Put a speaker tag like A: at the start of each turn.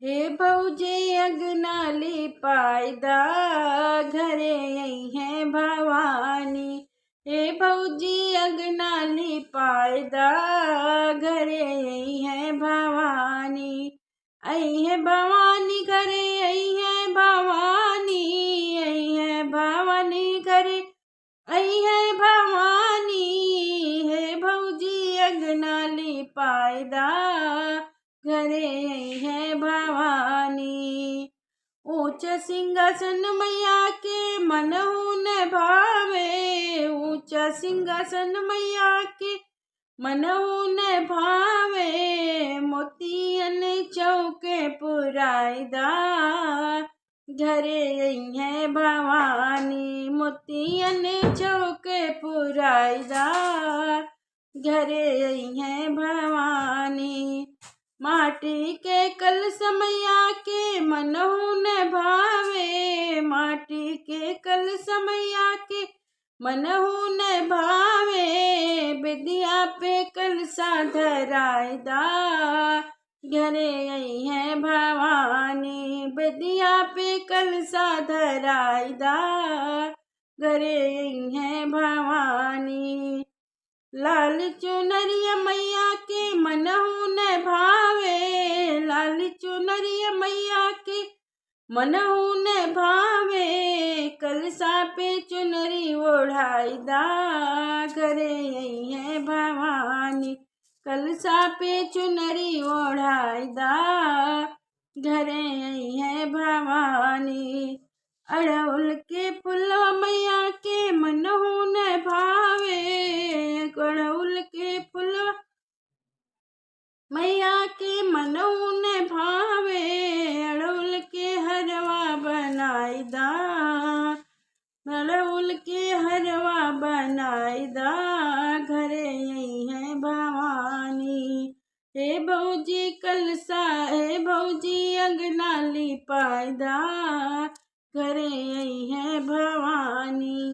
A: हे भौजी अगनाली पायदा घरे आई है भवानी। हे भौजी अगनाली पायदा घरे आई है भवानी। आई है भवानी घरे आई है भवानी। आई है भवानी घरे आई है भवानी। हे भौजी अगनाली पायदा घरे आई है भवानी। ऊंच सिंहासन मैया के मनहु न भावे। ऊंच सिंहासन मैया के मनहु न भावे। मोतियन चौके पुरायदा घरे आई है भवानी। मोतियन चौके पुरायदा घरे आई है भवानी। माटी के कलश मैया के मनहु न भावे। माटी के कलश मैया के मनहु न भावे। विद्या पे कलशा धरायदा घरे आई है भवानी। विद्या पे कलशा धरायदा घरे आई है भवानी। लाल चुनरिया मैया के मनहु न भावे। लाल चुनरिया मैया के मनहु न भावे। कलशा पे चुनरी ओढ़ायदा घरे आई है भवानी। कलशा पे चुनरी ओढ़ायदा घरे आई है भवानी। अड़हुल के फुलवा मैया के मनहु न भावे। अड़हुल के फुलवा मैया के मनहु न भावे। अड़हुल के हरवा बनायदा। अड़हुल के हरवा बनायदा घरे आई है भवानी। हे भौजी कलशा हे भौजी अगनाली पायदा घरे आई है भवानी।